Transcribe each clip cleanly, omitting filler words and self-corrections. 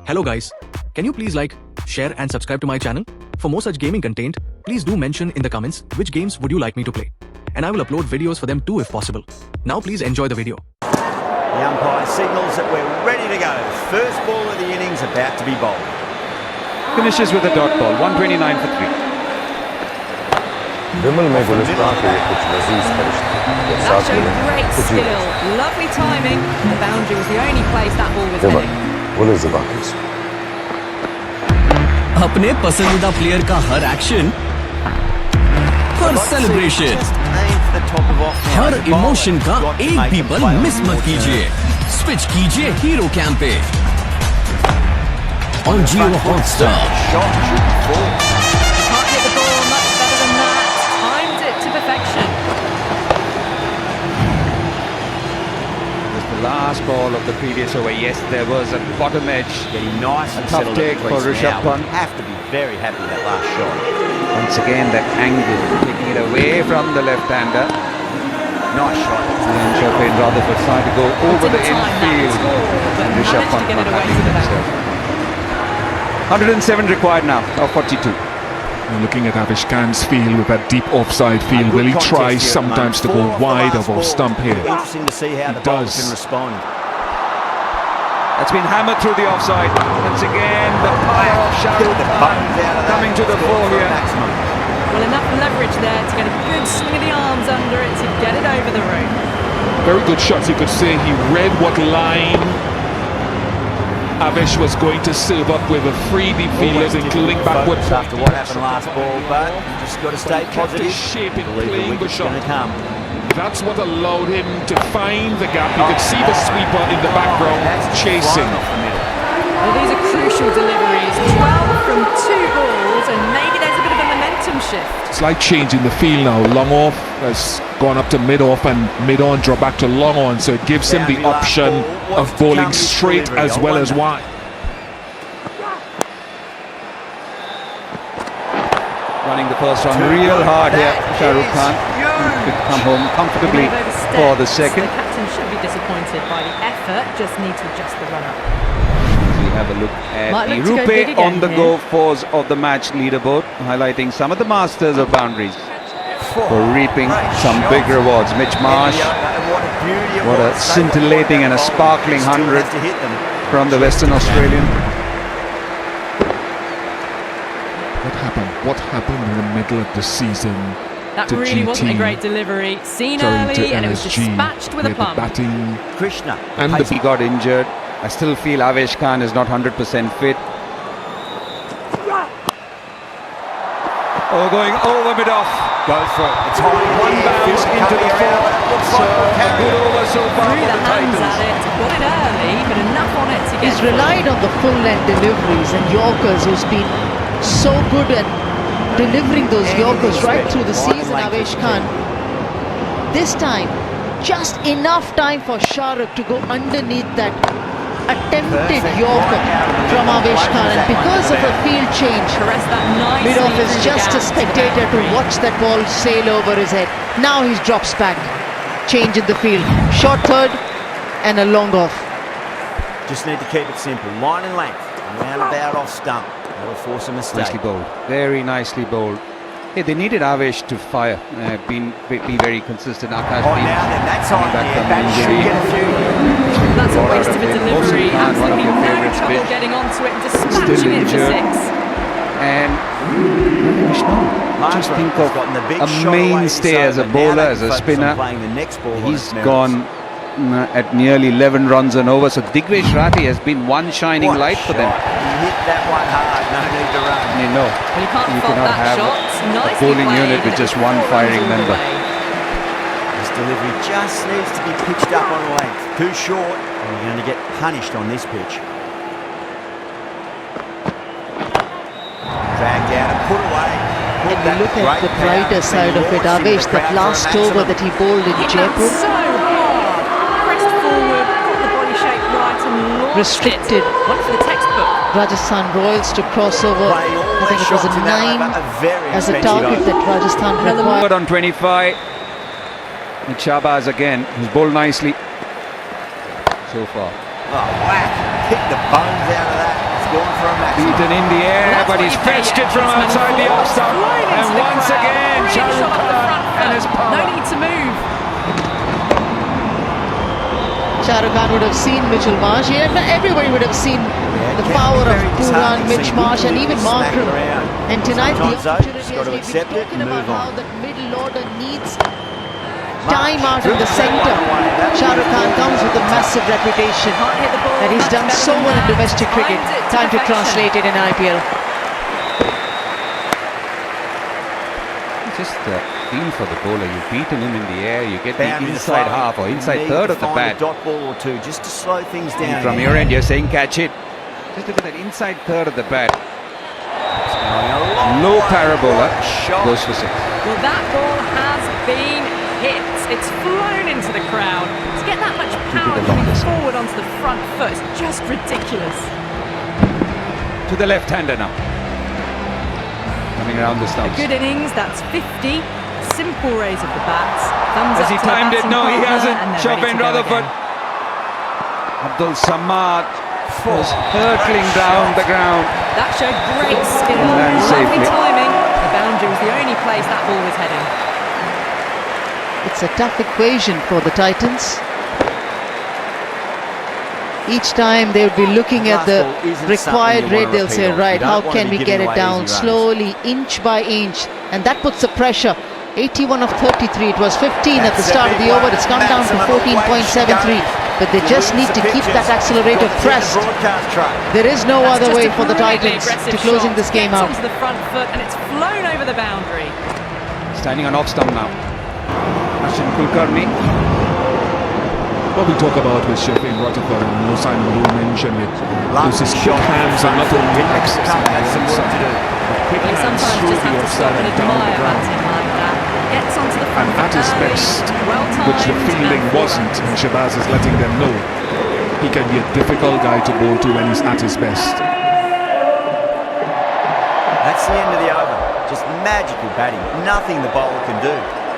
Hello guys, can you please like, share and subscribe to my channel? For more such gaming content, please do mention in the comments which games would you like me to play. And I will upload videos for them too if possible. Now please enjoy the video. The umpire signals that we're ready to go. First ball of the innings about to be bowled. Finishes with a dot ball, 129 for 3. विमल में गुलिस्तान के कुछ लजीज फरिश्ते That showed great skill, lovely timing. The boundary was the only place that ball was Vimal heading. वो ज़बान अपने पसंदीदा player का हर एक्शन, हर सेलिब्रेशन, हर इमोशन का एक भी पल मिस मत कीजिए. स्विच कीजिए हीरो कैंप पे on Jio Hotstar. Can't hit the ball much better than that. Timed it to perfection. The last ball of the previous over. Yes, there was a bottom edge. Getting nice and tough settled at take the for crease Rishabh now. Pant. We'll have to be very happy with that last shot. Once again, that angle, taking it away from the left-hander. Nice shot. And Chopin Rutherford trying to go over the Didn't time that infield. score, but And Rishabh managed to Pant get not it away happy with from the himself. 107 required now, of 42. And looking at Avish Khan's field with that deep offside field, will he try sometimes to go wide of off stump here? Interesting to see how the bowler can respond. That's been hammered through the offside. Once again, the power of Shahrukh Khan coming to the fore here. Well, enough leverage there to get a good swing of the arms under it to get it over the rope. Very good shots, you could say. He read what line Avish was going to serve up with, a free deep fielders, including backward. After what happened last ball, but you just got to stay positive. Shape in Believe the playing the wicket's shot. going to come. That's what allowed him to find the gap. You could see the sweeper in the background chasing. Well, these are crucial deliveries. 12 from 2 balls, and maybe there's a bit of a momentum shift. Slight change in the field now. Long off has gone up to mid off, and mid on drop back to long on, so it gives him the option of bowling straight as well as wide. Running the first run real hard here, Shahrukh Khan. Could come home comfortably for the second. The captain should be disappointed by the effort, just need to adjust the run-up. We have a look at Might the look to go big Rupe again on the here. go fours of the match leaderboard, highlighting some of the masters of boundaries for reaping some big rewards. Mitch Marsh, what a scintillating and a sparkling 100 from the Western Australian. What happened in the middle of the season? That to really GT, wasn't a great delivery. Seen going early to and it was LSG, dispatched with a where the plum. batting Krishna. and He got injured. I still feel Avish Khan is not 100% fit. Oh, going over mid-off. Go for it. It's high. One bounce into the fourth. So a good over so far Threw for the the hands Titans. at it, got it early, but enough on it to get He's relied on the full-length deliveries and Yorkers, who's been so good at delivering those Yorkers right through the season, Avish Khan. This time, just enough time for Shahrukh to go underneath that attempted Yorker from Avish Khan, and because of a field change, caress that nicely mid-off is through the just a gap to the spectator to boundary. watch that ball sail over his head. Now he drops back, change in the field, short third and a long off. Just need to keep it simple. Line and length. Roundabout off stump. That'll force a mistake. Nicely bowled. Very nicely bowled. Hey, they needed Avish to fire. Be very consistent. Akash Oh, been now then, that's coming on back there. from That should injury. get a few. That's a Ball waste out of a of play. delivery. Mohsin Khan, one of Absolutely your no favourites, trouble Mitch. getting onto it and Still dispatching it for injured. 6. And just think of gotten the big a shot away mainstay this as a over. Now bowler, they as can a focus on spinner. playing the next ball on He's its merits. gone at nearly 11 runs and over. So Digvesh Rathi has been one shining What a light for them. shot. He hit that one hard. No need to run. You know, Well, you can't you fault cannot that have shot. a Nicely bowling played, unit and with it just was one 4 runs firing all the member. way. This delivery just needs to be pitched up on length. Too short, and you're going to get punished on this pitch. Dragged out and put away. And you look at the brighter side of it, Avish, that last over that he bowled in Jaipur, So hard. Pressed forward, got the body shape right and launched restricted it. One for the textbook. Rajasthan Royals to cross over. Playing all I think their it was a shots in that 9 over, a very as a expensive target over. that Rajasthan required. But on 25, and Shabazz again, who's bowled nicely so far. Oh, whack. Pick the bones out of that. going for a maximum. Beaten in the air, That's but what he's you pay fetched it from Batsman outside the for. off stump. Right into And the once crowd. again, Brilliant Shah shot Rukh off the Khan front and foot. his power. No need to move. Shah Rukh Khan would have seen Mitchell Marsh. Everybody would have seen the power of Pooran, Mitch Marsh, and even Markram. And tonight, the Sometimes, though, opportunity, just got as to we've been accept it talking and about move on. how that middle order needs time out in the centre. Shah Rukh Khan comes with a massive reputation Can't hit the ball that he's much done better so than well in that. domestic cricket. Timed it Time to perfection. translate it in IPL. Just feel for the bowler. You've beaten him in the air. You get Boundary the to inside slow. half or inside Need third to of the find bat. a dot ball or two just to slow things down. From your end, you're saying catch it. Just look at that inside third of the bat. Low parabola goes for six. Well, that ball has been hit. It's flown into the crowd. To get that much power coming forward onto the front foot is just ridiculous. To the left-hander now. Coming around the A stumps. good innings, that's 50. Simple raise of the bats. Thumbs Has up he to the timed it? batting No, he partner, hasn't. and they're Shah ready to go Rutherford. again. Abdul Samad was hurtling down the ground. That showed great skill. And Lovely safely. timing. The boundary was the only place that ball was heading. It's a tough equation for the Titans. Each time they would be looking at the Fastball isn't required something you rate, wanna they'll say, repeat off. right, You how don't wanna can be we giving get it away down easy runs. slowly, inch by inch, and that puts the pressure. 81 of 33, it was 15 at the That's a start of big the over, one. it's come down to Maximum 14.73, but they You just lose need the to keep pitches, that accelerator you've got to hit the pressed. broadcast truck. There is no That's other just way a for the brilliantly Titans aggressive to closing shot. this game Gets out. onto the front foot and it's flown over the boundary. Standing on off stump now. Ashwin Kulkarni. What we talk about with Sheffield Rutherford, and no Simon Moore mentioned it. Last This is shot. quick hands and not only access on That's some the work to inside, do. but quick You hands sometimes through just the have to stop offside and and down the admire ground. batting like that. Gets onto the front And at foot his early, best, well-timed, which the fielding and wasn't, and Shabazz is letting them know. He can be a difficult guy to bowl to when he's at his best. That's the end of the over. Just magical batting. Nothing the bowler can do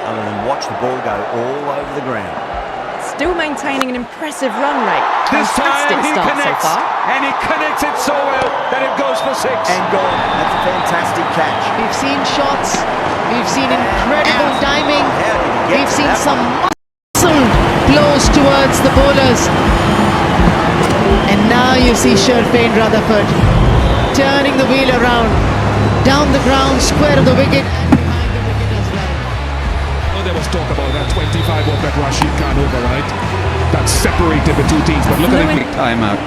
other than watch the ball go all over the ground. Still maintaining an impressive run rate. This Fantastic time he start connects, so far. and he connects it so well that it goes for six. And gone. That's a fantastic catch. We've seen shots, we've seen incredible timing, How did he get we've to seen that some one? muscle blows towards the bowlers. And now you see Sheffield Rutherford turning the wheel around, down the ground, square of the wicket, and behind the wicket as well. Oh, there was talk about that 25 of that Rashid Khan override that separated the two teams, but look at it. Timeout.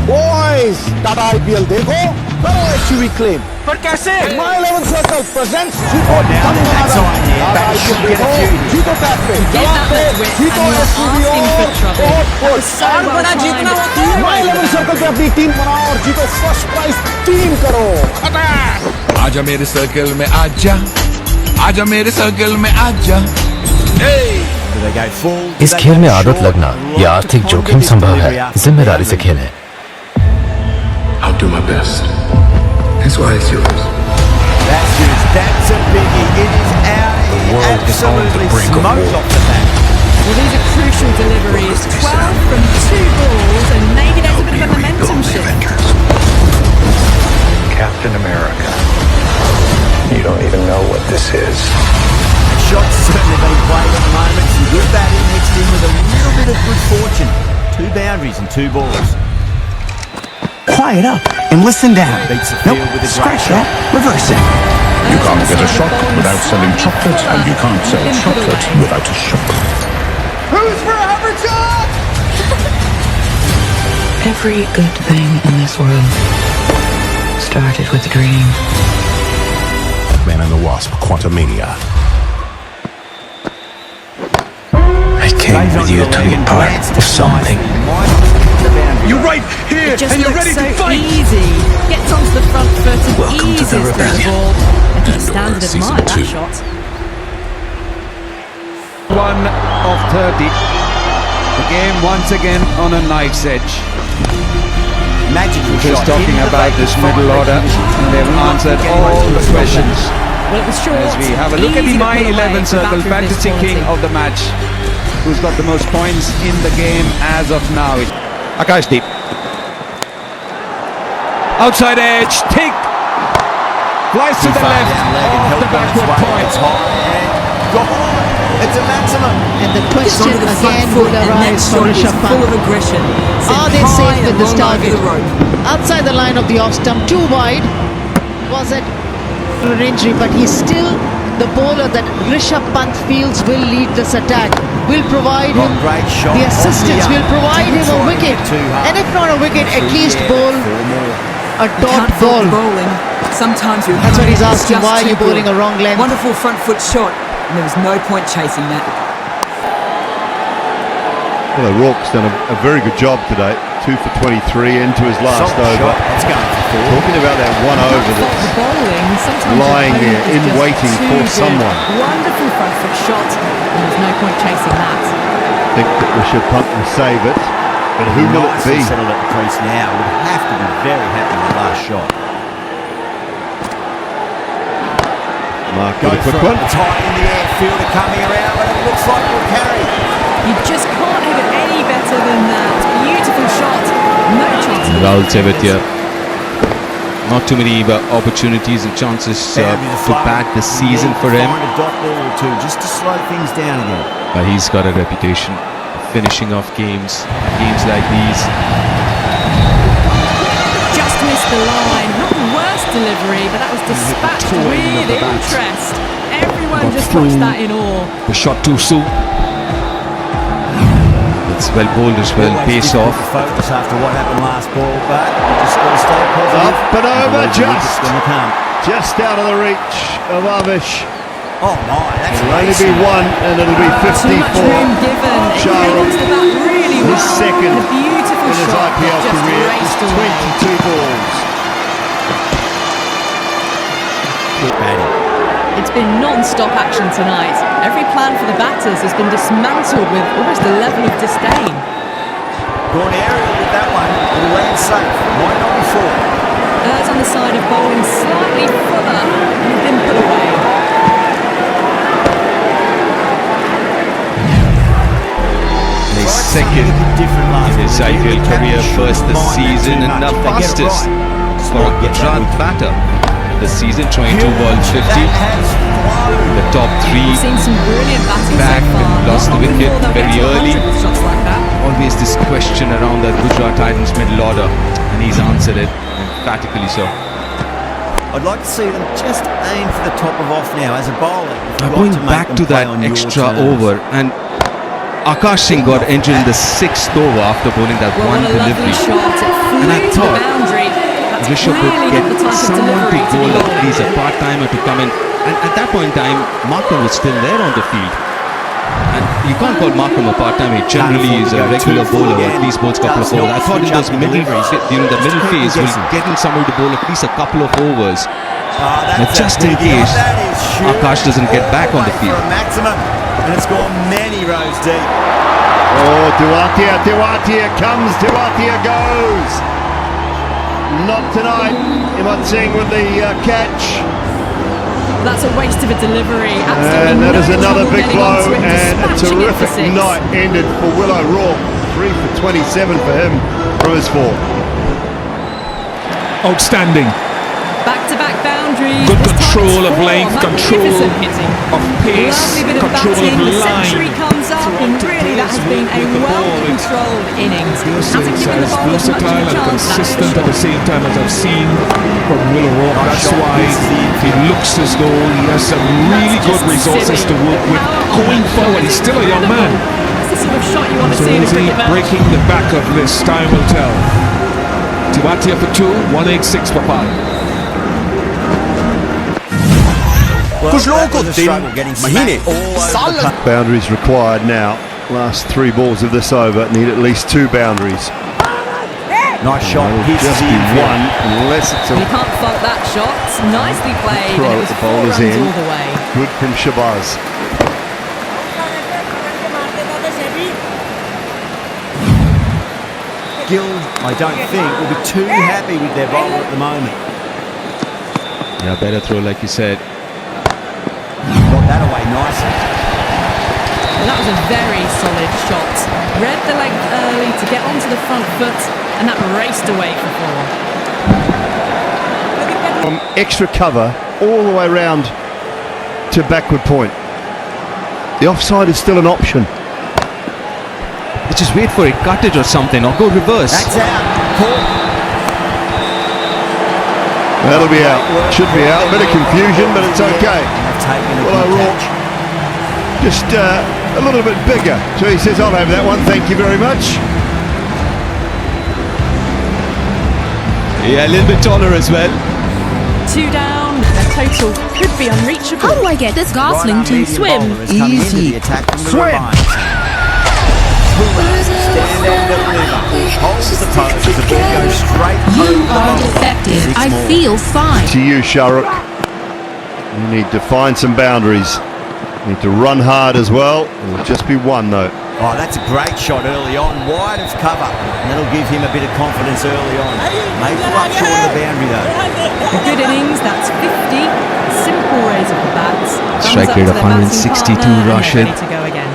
Boys, Tata IPL देखो, करो HUV claim. पर कैसे? My 11 Circle presents जीतो now then, that's on, yeah, Tata but you should IPL get a देखो, few. जीतो tap पे, Give जवाब that पे, much width जीतो and you're SUV asking for और trouble. बहुत That was so और बड़ा well जीतना timed. होता है। My 11 Circle पे अपनी टीम बनाओ और जीतो फर्स्ट प्राइज टीम करो। खतरनाक। आजा मेरे सर्कल में आजा, आजा मेरे सर्कल में आजा। Do they go full? Do इस they खेल go में आदत short? लगना Right या आर्थिक on जोखिम this संभव delivery है, after जिम्मेदारी से boundary. खेलें। I'll do my best. That's why it's yours. That's yours. That's a biggie. It is out of here. world is on the Absolutely brink of smoked war. off the bat. Well, these are crucial deliveries. 12 from 2 balls, and maybe there's a bit of a momentum shift. Captain America. You don't even know what this is. The shot's certainly being played at the moment. Some good batting mixed in with a little bit of good fortune. 2 boundaries and 2 balls. Quiet up and listen down. Beats the field with a great Scratch shot. that. Reverse it. You can't get a shock without selling chocolate, and you can't sell chocolate without a shock. Who's for a shot? Every good thing in this world started with a dream. Man and the Wasp, Quantumania. I came with you to be a part of something. You're right here, It just and you're looks ready so to fight. easy. Gets onto the front foot and Welcome to eases the through the rebellion. ball. I think Standard Season admired that 2. shot. 1 of 30. The game once again on a knife's edge. Magical Just shot. talking In the about back, this fine middle order, recognition. and they've answered all the questions. Well, it was short. As we have a look at the easy to My put away 11 for a Circle batter of this fantasy king quality. of the match, who's got the most points in the game as of now. Akash Deep. Outside edge, Tick flies to the left, off the backward point. It's a maximum. And the question again will arise for Rishabh Pant. Full of aggression. Are they safe with this target? Outside the line of the off stump, too wide. Was it an injury? But he's still the bowler that Rishabh Pant feels will lead this attack. Will provide him the assistance. Will provide him a wicket. And if not a wicket, at least bowl a dot ball. Sometimes That's what he's asking. Why are you bowling a wrong length? Wonderful front foot shot, and there was no point chasing that. Well, O'Rourke's done a very good job today. 2 for 23 into his last over. Talking about that one over that's lying there in waiting for someone. Wonderful front foot shot, and there's no point chasing that. I think that Rishabh Pant will save it, but who will it be? Settled at the crease now. Would have to be very happy with the last shot. Mark with a quick one. It's high in the air, fielder coming around, but it looks like we'll carry. You just can't hit it any better than that. Beautiful shot. No chance. Rahul Tewatia. Not too many opportunities and chances to bat this season for him. Find a dot ball or two just to slow things down again. But he's got a reputation of finishing off games like these. Just missed the line. Not the worst delivery, but that was dispatched with interest. Everyone just watched that in awe. The shot too soon. It's well bowled as well, pace off. Focus after what happened last ball, but you just got to stay positive. Up and over, just out of the reach of Avish. Oh my, that's it'll only be one, and it'll be 54. Too much room given. Shahrukh, It the bat really well. his second A beautiful in his shot IPL that just career, raced away. 22 balls. Good batting. It's been non-stop action tonight. Every plan for the batters has been dismantled with almost a level of disdain. Gone aerial with that one. It'll land safe. Might not be four. Errs on the side of bowling slightly fuller and he's been put away. His second in his IPL career, first this season, and the fastest for a Gujarat batter this season, trying to ball 50. The top three Seen some brilliant batting back so far. and lost the Not wicket before they'll very get to early. 100 with shots like that. Always this question around that Gujarat Titans middle order, and he's answered it emphatically so. I'd like to see them just aim for the top of off now as a bowler. Going back to that extra over, and Akash Singh got injured in the 6th over after bowling that one delivery. And I thought Rishabh would get someone to bowl at least a part-timer to come in. And at that point in time, Markham was still there on the field. And you can't call Markham a part-timer. He generally is a regular bowler, or at least bowls a couple of overs. I thought in those during the middle phase, we'll get in somebody to bowl at least a couple of overs. But just in case Akash doesn't get back on the field. Maximum, and it's gone many rows deep. Oh, Tewatia comes, Tewatia goes. Not tonight. Imad Singh with the catch. That's a waste of a delivery. And that is another big blow, and a terrific for 6. night ended for Will O'Rourke. 3 for 27 for him from his 4. Outstanding. Back-to-back boundaries. Good This time control it's of 4. length, control Magnificent hitting. of pace, Lovely bit of control batting. of The line. century comes up, and really that has been a well-controlled innings. Hasn't given the As bowlers much of versatile a and chance. consistent at the same time as I've seen from Will O'Rourke. That's why he looks as though he has some really good resources to work with going forward. He's still a young man. That's the sort of shot you want to So see in a is he cricket match. breaking the back of this? Time will tell. Tewatia for 2, 186 for 5. कुछ लोगों को दिन महीने साल लग Boundaries required now. Last 3 balls of this over need at least 2 boundaries. Nice shot. It'll just be one, unless it's a You can't fault that shot. Nicely played. throw And it at was the 4 bowler's runs end. all the way. Good from Shabazz. Guild, I don't think, will be too happy with their bowler at the moment. Yeah, better throw like you said. Got that away nicely. Well, that was a very solid shot. Read the length early to get onto the front foot, and that raced away for 4. From extra cover all the way round to backward point. The offside is still an option. Just wait for it, cut it or something, or go reverse. That's out. That'll be out. Should be out. Bit of confusion, but it's okay. Well, O'Rourke just a little bit bigger. So he says, I'll have that one. Thank you very much. Yeah, a little bit taller as well. 2 down, their total could be unreachable. How do I get this Gosling to swim? Easy. Swim. Stand and deliver. Holds the post. The ball goes straight You are defective. I feel fine. To you, Sharuk. You need to find some boundaries. You need to run hard as well. It'll just be one, though. Oh, that's a great shot early on, wide of cover. And that'll give him a bit of confidence early on. Maybe not short of the boundary, though. A good innings, that's 50. Simple raise of the bats. Strike rate of 162, Rashid. Ready to go again.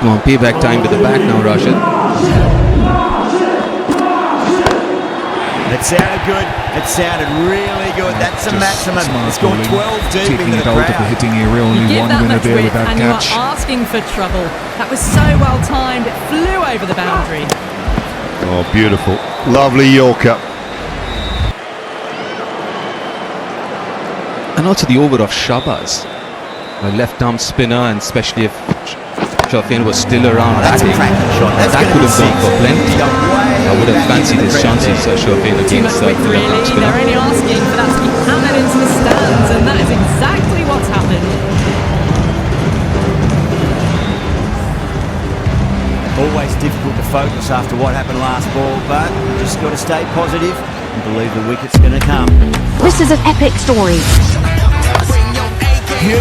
Come on, payback time with the back now, Rashid. It sounded good. It sounded really good. That's the maximum. It's gone 12 deep taking into it the out of the crowd. hitting area. Only You give one that winner much there with width that and catch. you are asking for trouble. That was so well timed. It flew over the boundary. Oh, beautiful. Lovely Yorker. And also the over of Shabazz. A left-arm spinner, and especially if Shafin was still around That's a batting, cracking shot. That's that could have gone for plenty. He's gone way I would have fancied into his the ground chances, there. Shafin Too much against width, the really. left-arm spinner. They're only asking for that to be hammered into the stands, and that is exactly what's happened. Always difficult to focus after what happened last ball, but you just got to stay positive and believe the wicket's going to come. This is an epic story. Huge.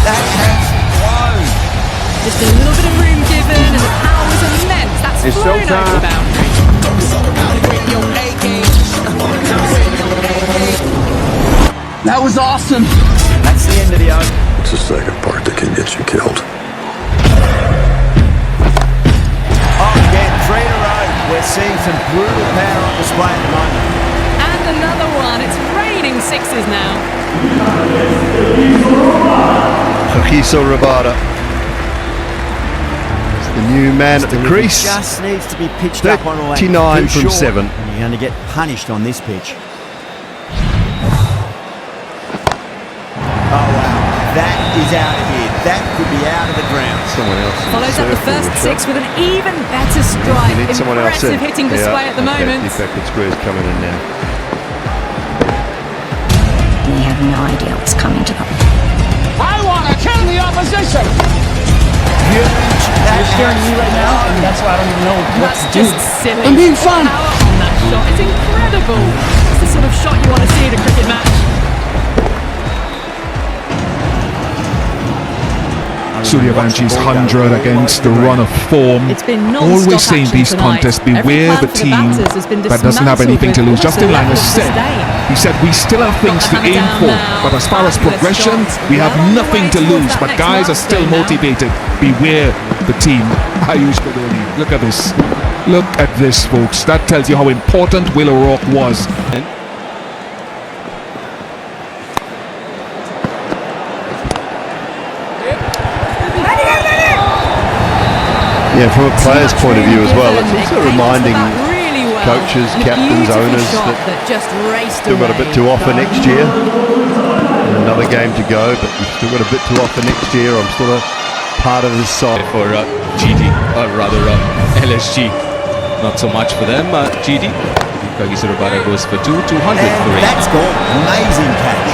That has flown. Just a little bit of room given, and the power was immense. That's It's flown over showtime. the boundary. That was awesome. That's the end of the over. It's the second part that can get you killed. Oh, again, 3 in a row. We're seeing some brutal power on display at the moment. And another one. It's raining sixes now. Hakiso Rabada is the new man at the crease. Just needs to be pitched up on all that. 39 Too from short, 7. and you're going to get punished on this pitch. Oh wow, that is out of here. That could be out of the ground. Someone else. Follows up the first 6 with an even better strike. You need someone else in. Impressive hitting display at the moment. Defected square's coming in now. We have no idea what's coming to them. I want to kill the opposition. Huge. You're scaring me right now, and that's why I don't even know what That's to do. just silly. I'm being fun. Power on that shot. It's incredible. It's the sort of shot you want to see in a cricket match. Suryavanchi's 100 against the run of form. It's been non-stop Always say in action these tonight. contests, Every beware plan the for the team batters has been that doesn't have anything to lose. dismantled Justin with Langer also said, disdain. he said, we still have things to Got the aim hammer for, down now. but as far as Fabulous progression, shot. we have Well on the nothing way to towards lose, that but next guys are still milestone now. motivated. Beware the team. Ayush Badoni, look at this. Look at this, folks. That tells you how important Will O'Rourke was. Yeah, from a player's point of view as well, it's also reminding coaches, captains, owners that just raced still got a bit to offer next year. Another game to go, but we've still got a bit to offer next year. I'm still a part of this side. For GD, or rather LSG. Not so much for them. GD. Kagisa Rabada goes for 200 for 8. That's gone. Amazing catch.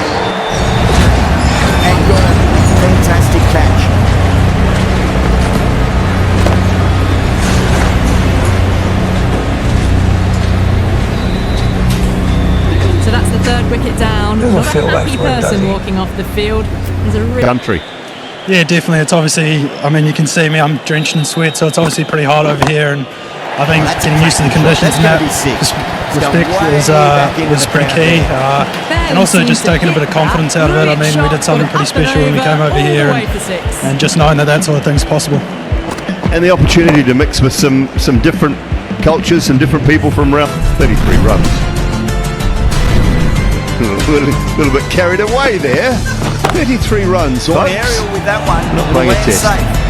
And gone. Fantastic catch. So that's the 3rd wicket down. Not a happy person walking off the field. There's a real Country. Yeah, definitely. It's obviously, I mean, you can see me, I'm drenched in sweat, so it's obviously pretty hot over here, and I think getting used to the conditions and that, just respect was pretty key, and also just taking a bit of confidence out of it. I mean, we did something pretty special when we came over here, and just knowing that sort of thing's possible. And the opportunity to mix with some different cultures, some different people from around 33 runs. a little bit carried away there. 33 runs. Got aerial with that one. Not playing a test.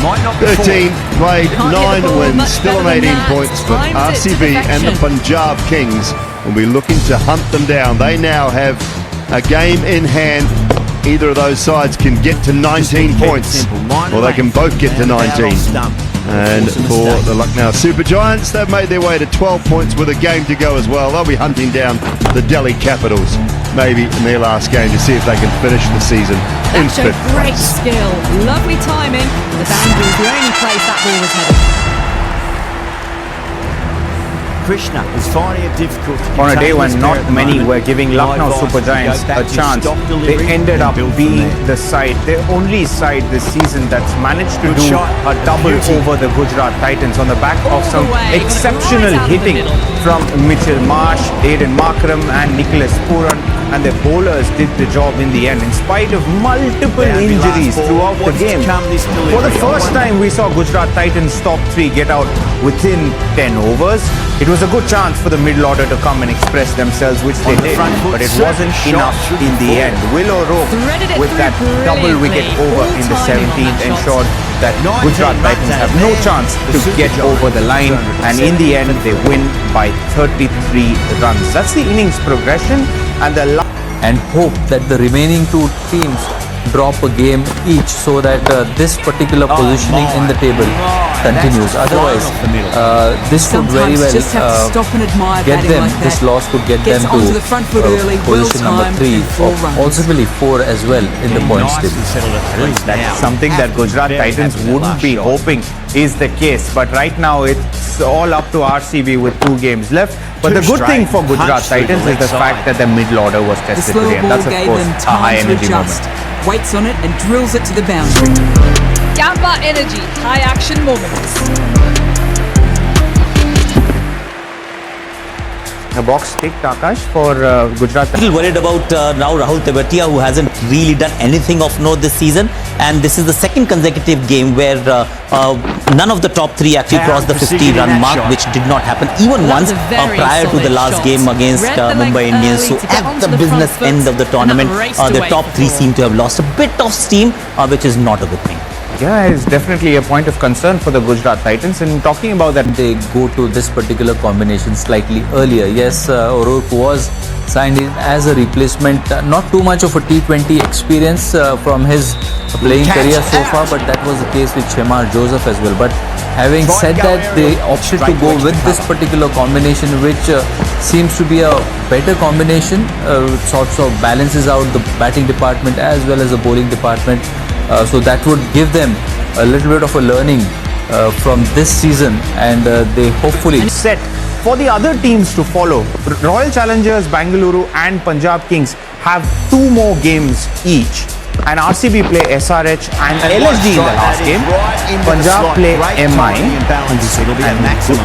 Might not be 13 played, Can't get 9 the ball wins, much still on better than 18 that. points. But Times it to RCB and the perfection. Punjab Kings will be looking to hunt them down. They now have a game in hand. Either of those sides can get to 19 points, or they can both get to 19. And for the Lucknow Super Giants, they've made their way to 12 points with a game to go as well. They'll be hunting down the Delhi Capitals, maybe in their last game, to see if they can finish the season in That showed fifth great place. skill, lovely timing. The boundary is the only place that ball was headed. Krishna is finding it difficult to On a day contain when his not pair at the many moment. were giving Lucknow My Super advice is Giants to go a back to chance, stock they delivery ended and up build from being there. the side, the only side this season that's managed to Good do shot. a double Beauty. over the Gujarat Titans on the back All of some the way, exceptional right out of the hitting middle. from Mitch Marsh, Aiden Markram and Nicholas Pooran, and the bowlers did the job in the end in spite of multiple Boundary injuries last ball. throughout the What's to game. come this For the delivery? first time we saw Gujarat Titans top 3 get out within 10 overs. It was a good chance for the middle order to come and express themselves, which they On the did, front foot, but it Search wasn't shot enough should in be the full. end. Will O'Rourke, Threaded it with through that double wicket brilliantly. over All in the timing on 17th, that shot. ensured that 19 Gujarat runs Titans out have of no there. chance The to Super get Giants, over the line, and in the end they win by 33 runs. That's the innings progression, and hope that the remaining two teams drop a game each so that this particular positioning in the table continues. Otherwise, this could very well just have to stop and admire get batting them, like this that. loss could get Gets them onto to the front foot early, well position number timed 3 and 4 or runs. possibly 4 as well in the points table. That's something that Gujarat Titans wouldn't be hoping is the case. But right now it's all up to RCB with 2 games left. But the good thing for Gujarat Titans is the fact that the middle order was The tested slower today. And ball that's of gave course them a high time to energy adjust. moment. Waits on it and drills it to the boundary. Gamba Energy, high action moments. A box ticked, Akash, for Gujarat. Little worried about now Rahul Tewatia, who hasn't really done anything of note this season, and this is the second consecutive game where none of the top 3 actually crossed the 50-run mark, which did not happen even once prior to the last game against Mumbai Indians. So at the business end of the tournament, the top 3 seem to have lost a bit of steam, which is not a good thing. Yeah, it's definitely a point of concern for the Gujarat Titans. And talking about that, they go to this particular combination slightly earlier. Yes, O'Rourke was signed in as a replacement. Not too much of a T20 experience from his playing career so far, but that was the case with Shemar Joseph as well. But having said that, they opted to go with this particular combination, which seems to be a better combination. Sorts of balances out the batting department as well as the bowling department. So that would give them a little bit of a learning from this season, and they hopefully set for the other teams to follow. Royal Challengers Bangalore and Punjab Kings have 2 more games each, and RCB play SRH and LSG in the last game. Punjab play MI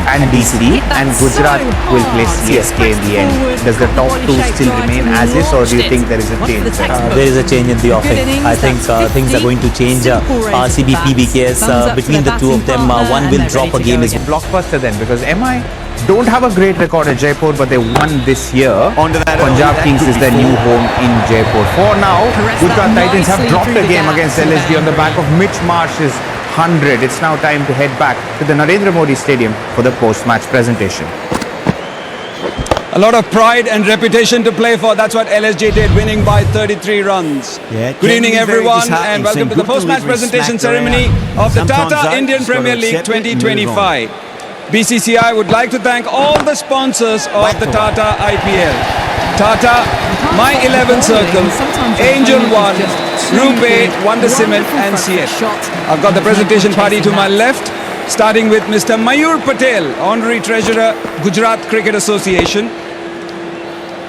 and DC, and Gujarat will play CSK in the end. Does the top 2 still remain as is, or do you think there is a change? There is a change in the offing. I think things are going to change. RCB, PBKS, between the two of them, one will drop a game. Blockbuster then, because MI don't have a great record at Jaipur, but they won this year. Punjab Kings is their new home in Jaipur. For now, Gujarat Titans have dropped a game against LSG on the back of Mitch Marsh's 100. It's now time to head back to the Narendra Modi Stadium for the post-match presentation. A lot of pride and reputation to play for. That's what LSG did, winning by 33 runs. Good evening, everyone, and welcome to the post-match presentation ceremony of the Tata Indian Premier League 2025. BCCI would like to thank all the sponsors of the Tata IPL. Tata, My 11 Circle, Angel One, Rupee, Wonder Cement and CF. I've got the presentation party to my left, starting with Mr. Mayur Patel, Honorary Treasurer, Gujarat Cricket Association.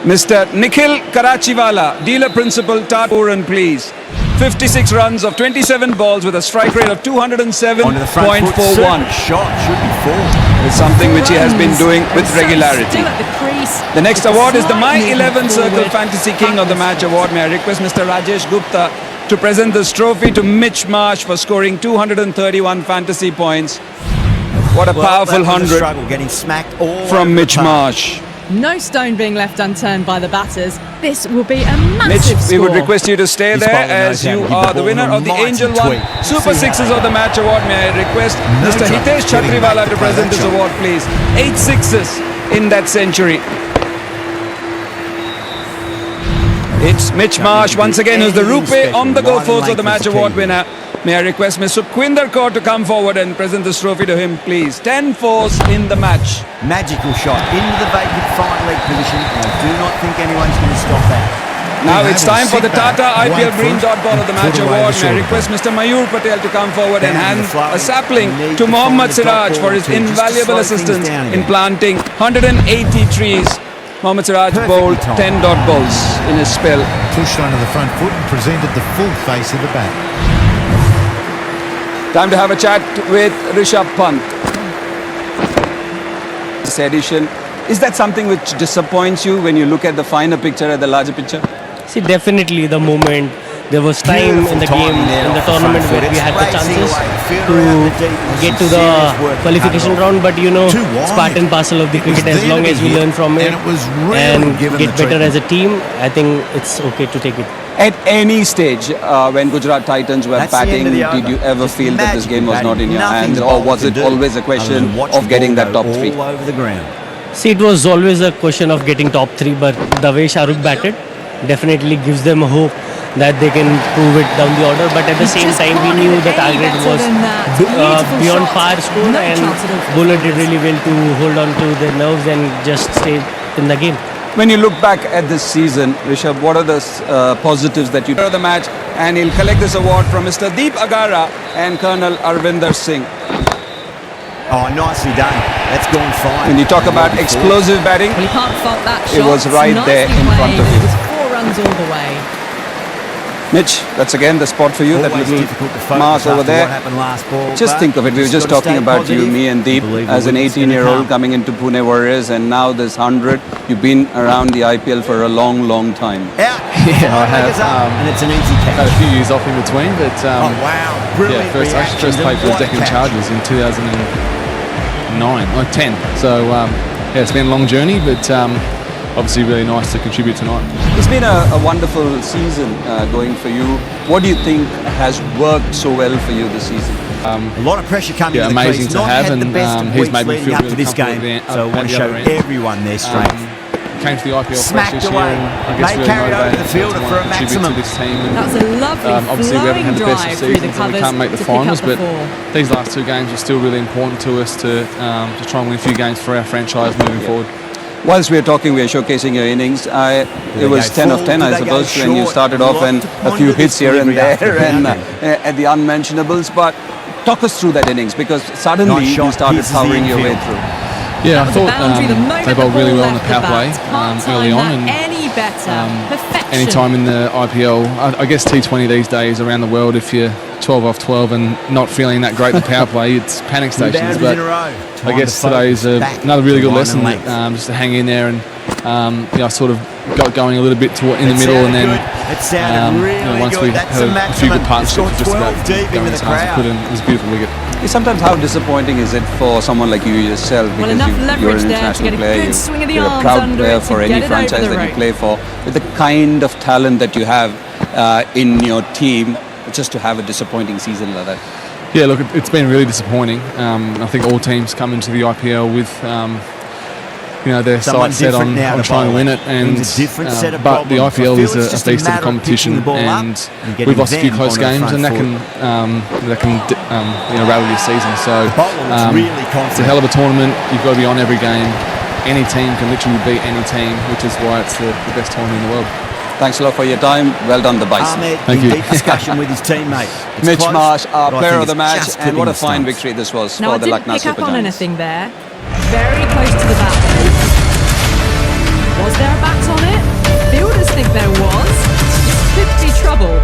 Mr. Nikhil Karachiwala, Dealer Principal, Tata Pooran, please. 56 runs of 27 balls with a strike rate of 207.41. Shot should be full. It's something which he has been doing with regularity. The next award is the My 11 Circle Fantasy King of the Match award. May I request Mr. Rajesh Gupta to present this trophy to Mitch Marsh for scoring 231 fantasy points. What a powerful 100 getting smacked all from Mitch Marsh. No stone being left unturned by the batters. This will be a Mitch, massive score. we would request you to stay there as you are the winner of the Angel One Super Sixes of the Match Award. May I request Mr. Hitesh Chatriwala to present this award, please. 8 sixes in that century. It's Mitch Marsh once again who's the Rupe on the go force of the Match Award winner. May I request Mr. Sukhwinder Kaur to come forward and present this trophy to him, please. 10 fours in the match. Magical shot into the vacant fine leg position. I do not think anyone's going to stop that. Now it's time for the Tata IPL Green Dot Ball of the Match Award. May I request Mr. Mayur Patel to come forward and hand a sapling to Mohammad Siraj for his invaluable assistance in planting 180 trees. Mohammad Siraj bowled 10 dot balls in his spell. Pushed onto the front foot and presented the full face of the bat. Time to have a chat with Rishabh Pant. This edition, is that something which disappoints you when you look at the finer picture, at the larger picture? See, definitely the moment there was time in the game, in the tournament where we had the chances to get to the qualification round, but you know, it's part and parcel of the cricket. As long as we learn from it and get better as a team, I think it's okay to take it. At any stage, when Gujarat Titans were batting, did you ever feel that this game was not in your hands, or was it always a question of getting that top 3? See, it was always a question of getting top 3, but the way Shah Rukh batted definitely gives them hope that they can prove it down the order. But at the same time, we knew the target was beyond par score, and bowler did really well to hold on to their nerves and just stay in the game. When you look back at this season, Rishabh, what are the positives that you do of the match? And he'll collect this award from Mr. Deep Agara and Colonel Arvinder Singh. Oh, nicely done. That's gone fine. When you talk about explosive batting, well, you can't fault that shot. It was right there in front of you. It was 4 runs all the way. Mitch, that's again the spot for you, that little Mars over there. Just think of it, we were just talking about you, me and Deep, as an 18-year-old coming into Pune Warriors, and now this 100. You've been around the IPL for a long, long time. Yeah, I have. And it's an easy catch. Had a few years off in between, but yeah, first played for the Deccan Chargers in 2009 or 10. So yeah, it's been a long journey, but obviously really nice to contribute tonight. It's been a wonderful season going for you. What do you think has worked so well for you this season? A lot of pressure coming. Yeah, amazing to have, and he's made me feel really this game. So I want to show everyone their strength. Came to the IPL fresh this year, and I guess really motivated to want to contribute to this team. And, that was a lovely obviously we haven't had the best of seasons and we can't make the finals, but 4. These last 2 games are still really important to us to try and win a few games for our franchise moving forward. Whilst we are talking, we are showcasing your innings. It was 10 of 10, I suppose, when you started off, and a few hits here and there, and at the unmentionables. But talk us through that innings, because suddenly you started powering your way through. Yeah, I thought they bowled really well on the power play early on, and any time in the IPL, I guess T20 these days around the world, if you're 12 off 12 and not feeling that great in the power play, it's panic stations. But I guess today's another really good lesson, just to hang in there, and I sort of got going a little bit in the middle, and then once we had a few good partnerships, just about going as hard as we could, and it was a beautiful wicket. Sometimes how disappointing is it for someone like you yourself, because you're an international player, you're a proud player for any franchise that you play for, with the kind of talent that you have in your team, just to have a disappointing season like that? Yeah, look, it's been really disappointing. I think all teams come into the IPL with their sights set on trying to win it, and but the IPL is a beast of a competition, and we've lost a few close games, and that can rattle your season. So it's a hell of a tournament. You've got to be on every game. Any team can literally beat any team, which is why it's the best tournament in the world. Thanks a lot for your time. Well done, the Bison. Thank you. Deep discussion with his teammate. Mitch Marsh, our player of the match, and what a fine victory this was for the Lucknow Super Giants. Now, I didn't pick up on anything there. Very close to the bat. Was there a bat on it? Fielders think there was. Could be trouble.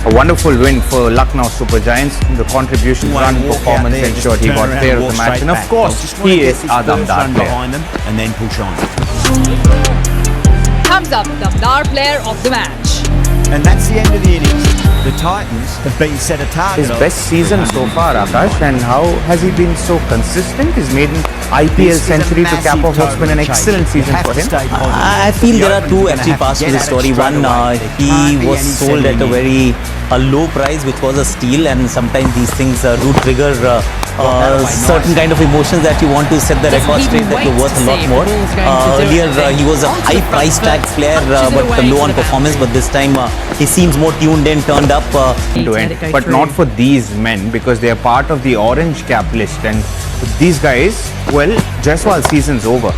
A wonderful win for Lucknow Super Giants. The contribution run performance ensured he got player of the match, and of course he is our Damdar player. And then push on. Thumbs up, Damdar player of the match. And that's the end of the innings. The Titans have been set a target. His best season so far, Akash, and how has he been so consistent? He's made an IPL century to cap off what's been an excellent season for him. I feel there are two actually parts to the story. One, he was sold at a very low price, which was a steal, and sometimes these things do trigger certain kind of emotions that you want to set the record straight that you're worth a lot more. Earlier he was a high price tag player but low on performance, but this time he seems more tuned in, turned up. But not for these men, because they are part of the orange cap list, and these guys, well, Jaiswal's season's over.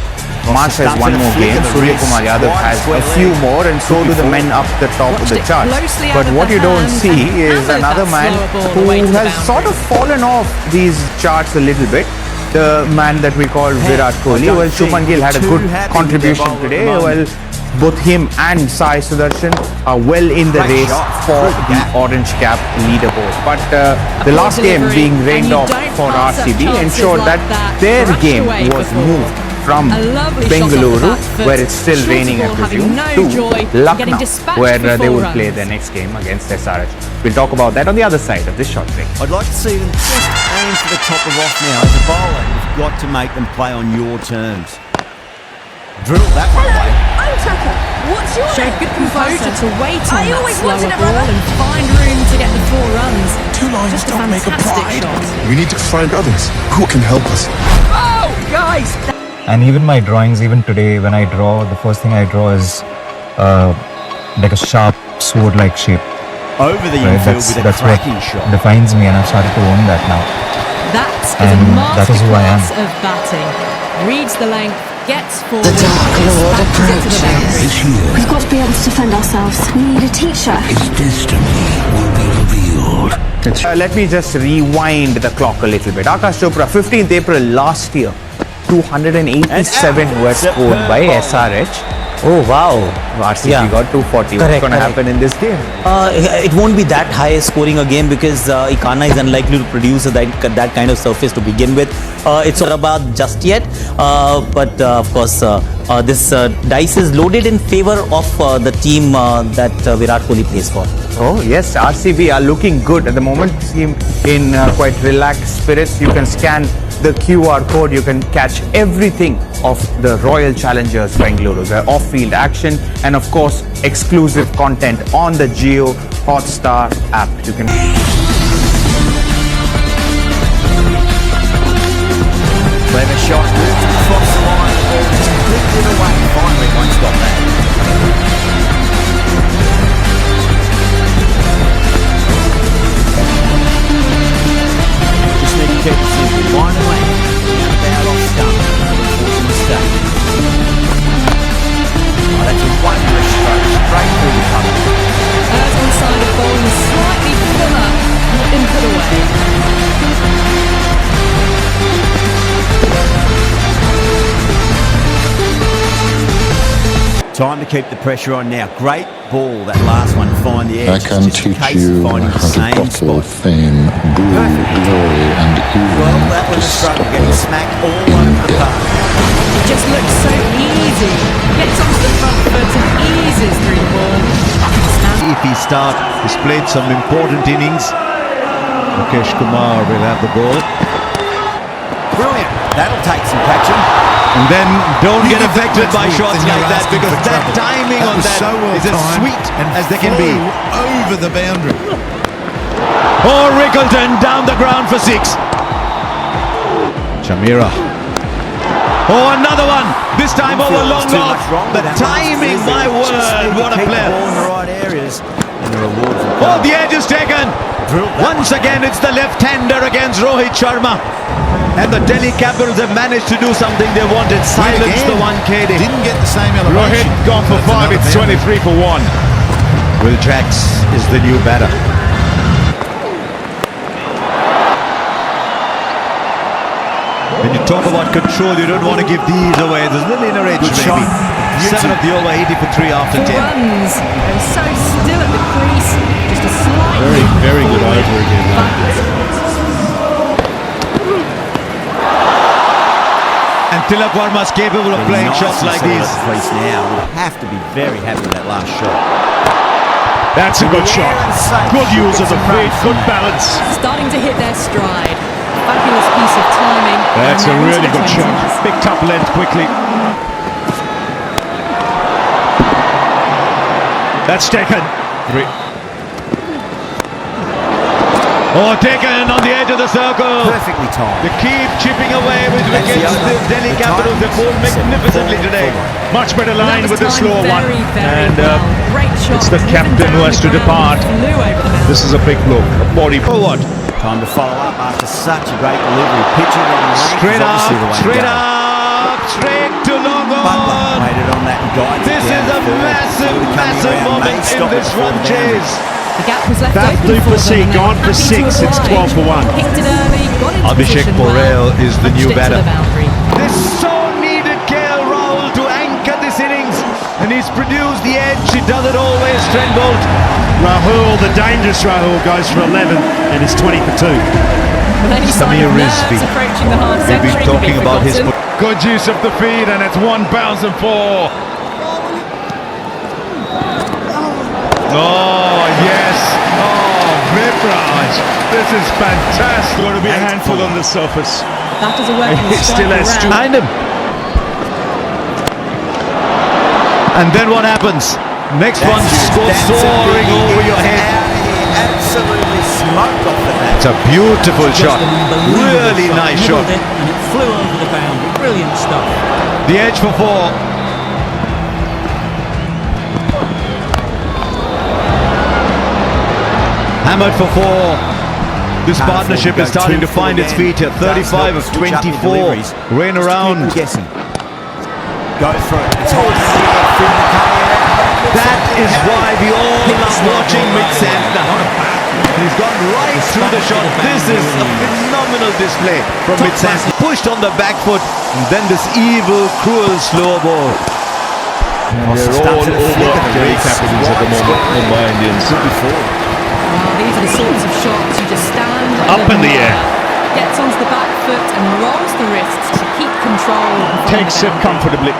Marsh has one more game, Surya Kumar Yadav has a few more, and so do the men up the top of the chart. But what you don't see is another man who has sort of fallen off these charts a little bit. The man that we call Virat Kohli. Well, Shubman Gill had a good contribution today. Well, both him and Sai Sudharsan are well in the race for the orange cap leaderboard. But the last game being rained off for RCB ensured that their game was moved from Bengaluru, where it's still raining, I presume, to Lucknow, where they will play their next game against SRH. We'll talk about that on the other side of this short break. I'd like to see them just aim for the top of off now. As a bowler, you've got to make them play on your terms. Drill that one away. What's your Showed good composure to wait on that slower ball and find room to get the 4 runs. 2 lines just don't make a pride. Shot. We need to find others who can help us. Oh, guys! And even my drawings, even today, when I draw, the first thing I draw is like a sharp sword-like shape. Over the infield with a cracking shot. Defines me, and I've started to own that now. That is a masterclass of batting. Reads the length, gets forward. The Dark Lord approaches. We've got to be able to defend ourselves. We need a teacher. His destiny will be revealed. Let me just rewind the clock a little bit. Akash Chopra, 15th April last year, 287 were scored by SRH. Oh wow, RCB got 240. What's going to happen in this game? It won't be that high scoring a game because Carnage is unlikely to produce that kind of surface to begin with. It's not about just yet, but of course this dice is loaded in favor of the team that Virat Kohli plays for. Oh yes, RCB are looking good at the moment. Seem in quite relaxed spirits. You can scan the QR code, you can catch everything of the Royal Challengers Bengaluru, the off-field action, and of course exclusive content on the Jio Hotstar app. You can clever shot, across the line, the ball just clipped it away. Finally, one stop that. Just need to keep it simple. Line away. Out off stump. Force a mistake. Oh, that's a wondrous stroke. Straight through the cover. As on side of bowling slightly fuller, not been put away. Time to keep the pressure on now. Great ball, that last one, find the edge. I can teach you how to bottle fame, brew glory, and even to stop getting smacked all over the park. It just looks so easy. Gets onto the front foot and eases through the ball. If he he's played some important innings. Mukesh Kumar will have the ball. Brilliant. That'll take some catching. And then don't get affected by shots like that, because that timing on that is as sweet as they can be. Over the boundary. Oh, Rickleton down the ground for 6. Chamira. Oh, another one. This time over long off. The timing, my word, what a player. Oh, the edge is taken. Once again, it's the left-hander against Rohit Sharma. And the Delhi Capitals have managed to do something they wanted. Silence the 1KD. Didn't get the same elevation. Rohit gone for 5. It's 23 for 1. Will Jacks is the new batter. When you talk about control, you don't want to give these away. There's a little inner edge, maybe. 7 of the over, 80 for 3 after 10. Runs. They're so still at the crease. Just a slight. Very, very good over again. And Tilak Varma's capable of playing shots like these. Now would have to be very happy with that last shot. That's a good shot. Good use of the feet, good balance. Starting to hit their stride. Fabulous piece of timing. That's a really good shot. Picked up length quickly. That's taken. Oh, taken on the edge of the circle. Perfectly timed. They keep chipping away with wickets. The Delhi Capitals, they bowled magnificently today. Much better line with the slow one. And it's the captain who has to depart. This is a big blow. Body forward. Time to follow up after such a great delivery. Pitching on the lane. Straight up, straight to long on. Made it on that and guides This is a massive moment in this run chase. The gap was left That open for them, and gone for 6, it's 12 for 1. Picked it early, got into Abhishek position Porel well, is the new punched it to batter. the boundary. This so needed KL Rahul to anchor this innings, and he's produced the edge. He does it always, Trent Bolt. Rahul, the dangerous Rahul, goes for 11 and is 20 for 2. Samir Rizvi. Approaching the half We've been century talking could be about his forgotten. good use of the feet, and it's 1 bounce and 4. Oh yes. Vipraj, this is fantastic. Going to be a handful on the surface. That is a working He still has to around. behind him. And then what happens? Next one goes soaring over your head. Absolutely smoked off the bat. It's a beautiful shot. Really nice shot. And it flew over the boundary. Brilliant stuff. The edge for 4. Hammered for 4. This partnership is starting to find its feet here. 35 of 24. Rain around. Guessing. Go for it. It's high. That is why we all love watching Mitch Marsh. He's gone right through the shot. This is a phenomenal display from Mitch Marsh. Pushed on the back foot, and then this evil, cruel slow ball. And they're all over Delhi Capitals at the moment, Mumbai Indians. Well, these are the sorts of shots you just stand Up in the air. Gets onto the back foot and rolls the wrists to keep control. Takes it comfortably.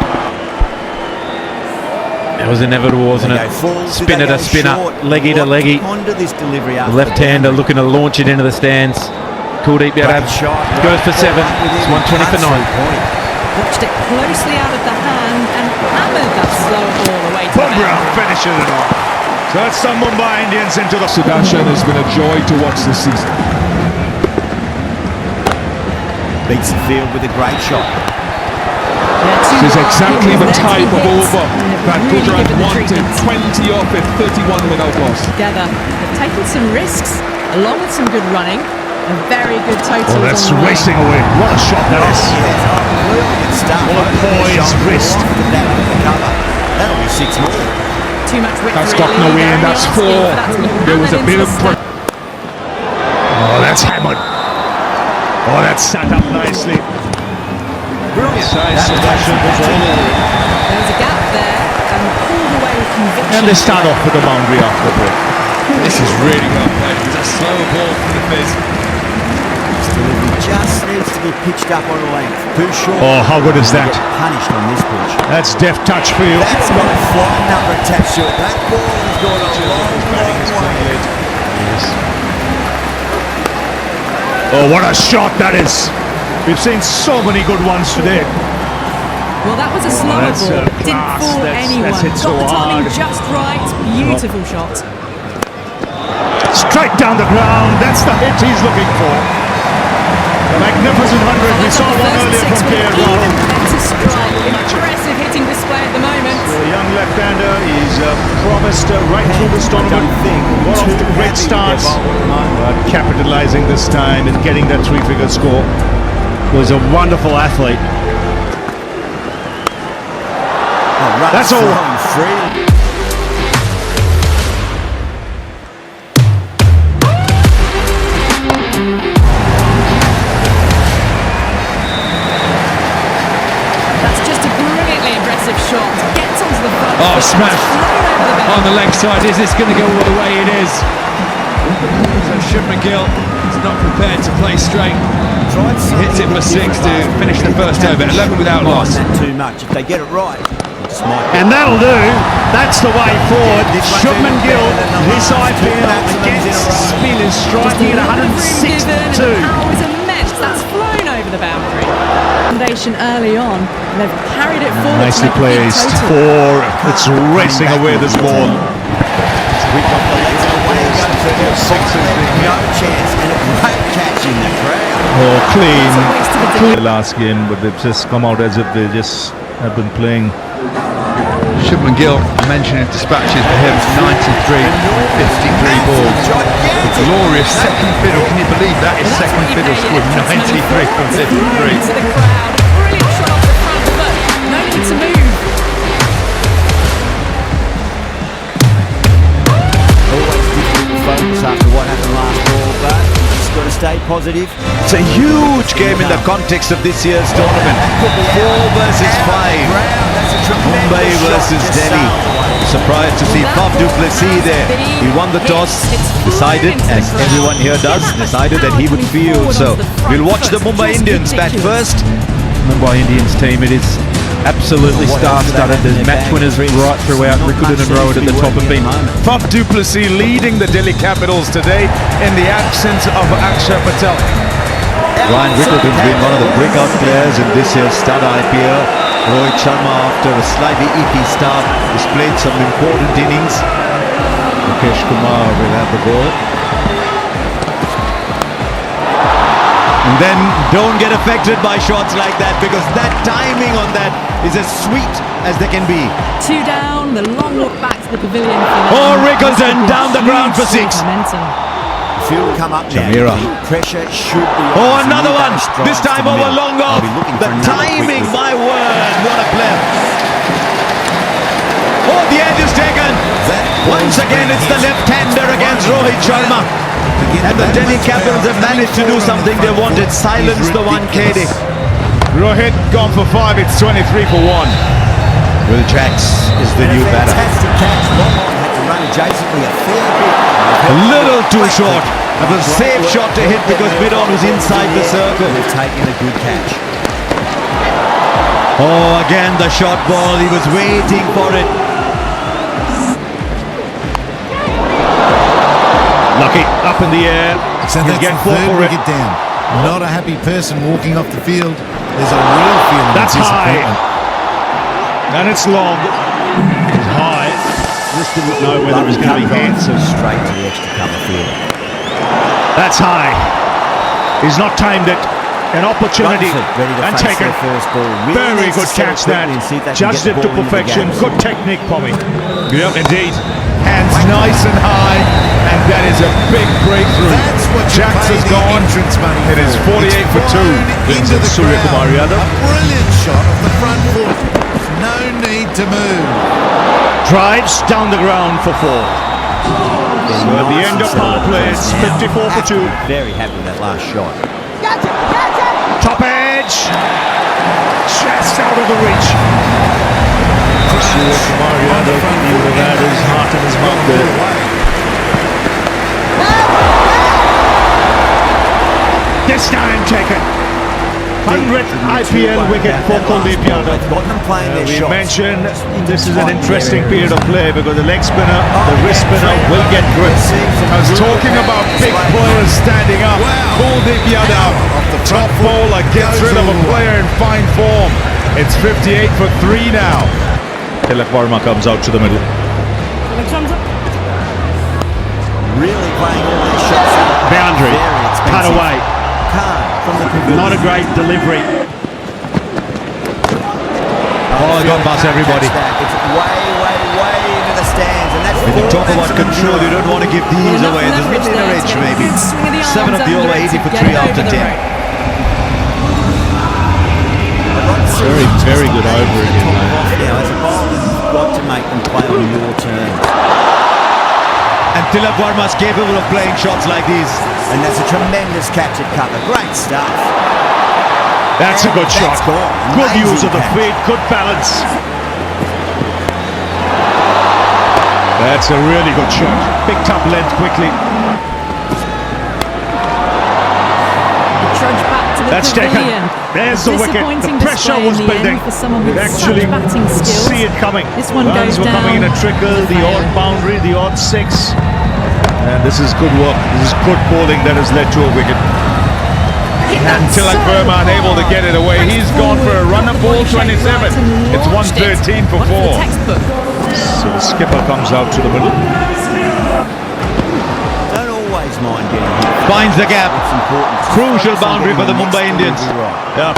It was inevitable, wasn't it? Spinner to spinner, leggy to leggy. The left-hander looking to launch it into the stands. Kuldeep Yadav goes for 7. It's 120 for 9. Watched it closely out of the hand and hammered that slow ball away to the Bumrah boundary. finishes it off. So that's the Mumbai Indians into the... Sudharsan has been a joy to watch this season. Beats the field with a great shot. This is exactly the type of over that Gujarat wanted. 20 off it, 31 without loss. Together, they've taken some risks along with some good running and very good totals. Oh, that's on the way. racing away. What a shot that is. What a poised wrist. That'll be 6 more. Too much width. That's really. gotten away, and They're that's only 4. asking for that to be There was a hammered bit into of... the Oh, that's hammered. Oh, that's sat up nicely. Brilliant. Sai Sudharsan was all over it. There was a gap there and pulled away with conviction. And they start off with the boundary after the break. This is really well played. It's a slow ball from the fizz. This delivery just needs to be pitched up on a length. Too short. Oh, how good is that? Get punished on this pitch. That's deft touch for you. That's got a flying number attached to it. That ball has gone a long way. Yes. Oh, what a shot that is. We've seen so many good ones today. Well, that was a slower that's ball. class. Didn't fool That's anyone. hit so Got the timing hard. just right. Beautiful shot. Straight down the ground. That's the hit he's looking for. The magnificent 100. We saw one earlier from KL Rahul. Better strike. Impressive hitting display at the moment. The young left-hander is promised right through this tournament. One of the great starts. But capitalizing this time and getting that 3-figure score. Was a wonderful athlete. That's all. That's just a brilliantly aggressive shot. Gets onto the front. Oh, foot, smash. thrown over the On the leg side, is this going to go all the way? It is. So Shiv McGill not prepared to play straight. He hits it for 6 to finish the first over, 11 without loss. Too much. If they get it right, and that'll do. That's the way forward. Shubman Gill, this IPL against spinners, striking at 162. Hours a match. That's flown over the boundary. Foundation early on, and they've carried it forward. Nicely placed. 4. It's racing away this ball. No chance, and a great catch in the crowd. Oh, clean. The last game, but they've just come out as if they just have been playing. Shubman Gill mentioning dispatches for him, 93 on 53 balls. A glorious second fiddle. Can you believe that? His second fiddle scored 93 from 53. To the crowd. Brilliant shot off the front foot. No need to move. Always difficult to focus after what happened last ball, but just got to stay positive. It's a huge game in the context of this year's tournament. 4 versus 5. Mumbai versus Delhi. Surprised to see Faf du Plessis there. He won the toss, decided, as everyone here does, decided that he would field. So we'll watch the Mumbai Indians bat first. Mumbai Indians team, it is absolutely star-studded. There's match winners right throughout. Rikudan and Rohit at the top have been. Faf du Plessis leading the Delhi Capitals today in the absence of Akshar Patel. Ryan Rikudan's been one of the breakout players in this year's stud IPL. Rohit Sharma, after a slightly iffy start, has played some important innings. Mukesh Kumar will have the ball. And then don't get affected by shots like that, because that timing on that is as sweet as they can be. 2 down, the long walk back to the pavilion. Oh, Rikudan down the ground for 6. Field come up now. Jamira. Pressure should be. Oh, another one. This time over long off. The timing, my word. What a player. Oh, the edge is taken. Once again, it's the left-hander against Rohit Sharma. And the Delhi Capitals have managed to do something they wanted. Silence the 1KD. Rohit gone for 5. It's 23 for 1. Will Jacks is the new batter. Fantastic catch. Long on had to run adjacently a fair bit. A little too short. That was a safe shot to hit because mid-on was inside the circle. They've taken a good catch. Oh, again the short ball. He was waiting for it. Lucky up in the air. So that's the third wicket down. Not a happy person walking off the field. There's a real feeling That's of high. disappointment. And it's long. It's high. Just didn't know whether it was going to be hit. So straight to the extra cover field. That's high. He's not timed it. An opportunity and taken. Very good catch that. Judged it to perfection. Good technique, Pommy. Yeah, indeed. Hands nice and high, and that is a big breakthrough. Jacks has gone. It is 48 for 2. Into the Surya Kumar crowd. Yadav. A brilliant shot off the front foot. No need to move. Drives down the ground for 4. So at the end of power play, it's 54 for 2. Very happy with that last shot. Top edge. Just out of the reach. Surya Kumar Yadav, he would have had his heart in his mouth there. This time taken. 100th IPL wicket for Kuldeep Yadav. We mentioned this is an interesting period of play because the leg spinner, the wrist spinner will get grip. I was talking about big players standing up. Kuldeep Yadav, top bowler, gets rid of a player in fine form. It's 58 for 3 now. Tilak Varma comes out to the middle. Really playing all these shots. Boundary. Cut away. From the pavilion. Not a great delivery. Oh, it got past everybody. It's way into the stands, and that's. When you talk about control, you don't want to give these away. There's a little edge, maybe. 7 of the over, 80 for 3 after 10. Very good over again. Now, as a bowler, you've got to make them play on your terms. And Tilak Varma's capable of playing shots like these. And that's a tremendous catch at cover. Great stuff. That's a good shot. Good use of the feet, good balance. That's a really good shot. Picked up length quickly. That's taken. There's the wicket. The pressure was building. You actually see it coming. Runs were coming in a trickle, the odd boundary, the odd six. And this is good work. This is good bowling that has led to a wicket. And Tilak Verma unable to get it away. He's gone for a run of ball 27. It's 113 for 4. So the skipper comes out to the middle. Don't always mind getting hit. Finds the gap. Crucial boundary for the Mumbai Indians.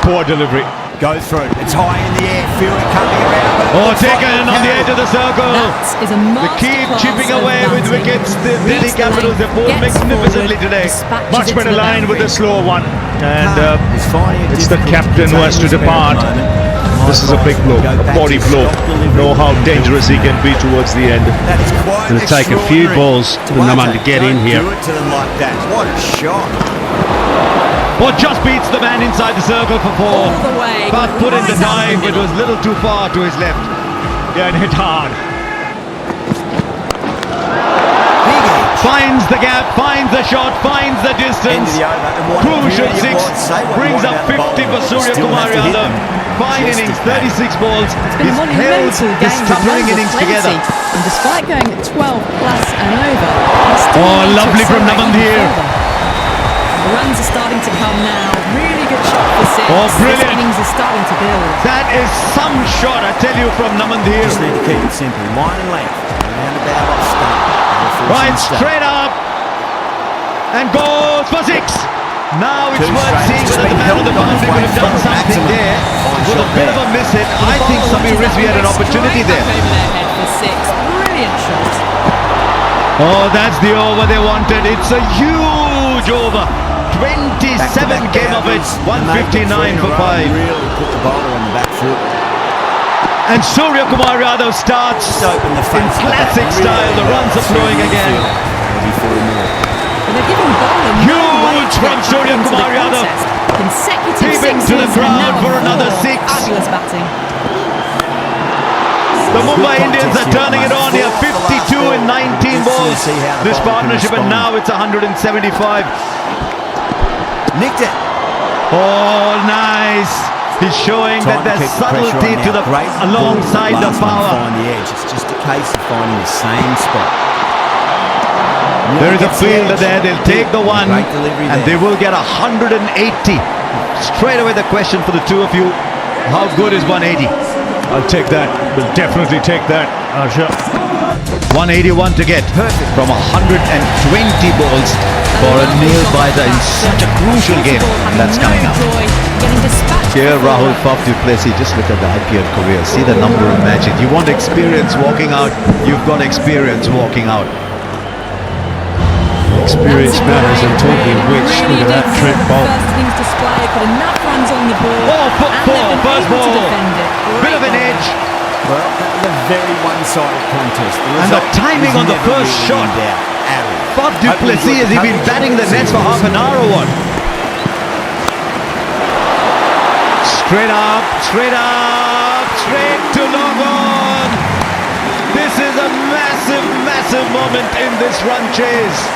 Poor delivery. Go through. It's high in the air. Fury coming around. Oh, taken on the edge of the circle. They keep chipping away with wickets. The Delhi Capitals have bowled magnificently today. Much better line with the slower one. And it's the captain who has to depart. This is a big blow, a body blow. Know how dangerous he can be towards the end. It'll take a few balls for Naman to get in here. Do it to them like that. What a shot. Oh, just beats the man inside the circle for 4. But put in the dive, it was a little too far to his left. Yeah, and hit hard. Finds the gap, finds the shot, finds the distance. Crucial 6, brings up 50 for Surya Kumar Yadav. Fine innings, 36 balls. He's held his stuttering innings together. And despite going at 12 plus and over, oh, lovely from Namandhir. The runs are starting to come now. Really good shot for 6. Oh, brilliant. This innings is starting to build. That is some shot, I tell you, from Namandhir. Just need to keep it simple. Line and length. Round about off stump. Right, straight up. And goes for 6. Now it's worth seeing whether the man on the boundary would have done something there. With a bit of a miss hit, I think Samir Rizvi had an opportunity there. Brilliant shot. Oh, that's the over they wanted. It's a huge over. 27 came of it. 159 for 5. Really put the bowler on the back foot. And Surya Kumar Yadav starts in classic style. The runs are flowing again. Huge from Surya Kumar Yadav. Consecutive Deep into the crowd for another 6. Fabulous batting. The Mumbai Indians are turning it on here. 52 in 19 balls. This partnership, and now it's 175. Nicked it. Oh, nice. He's showing that there's subtlety to the alongside the power. Find the edge. It's just a case of finding the same spot. There is a fielder there. They'll take the one, and they will get 180. Straight away, the question for the two of you: how good is 180? I'll take that. We'll definitely take that. Sure. 181 to get from 120 balls for a nail-biter in such a crucial game that's coming up. Here, Rahul du Plessis, just look at the IPL career. See the number of matches. You want experience walking out, you've got experience walking out. Experience matters, and talking of which, look at that Trent Bolt. Oh, foot 4, first ball. Bit of an edge. Well, that was a very one-sided contest. And the timing on the first shot. Du Plessis, has he been batting the nets for half an hour or what? Straight up, straight up, straight to long on. This is a massive, massive moment in this run chase.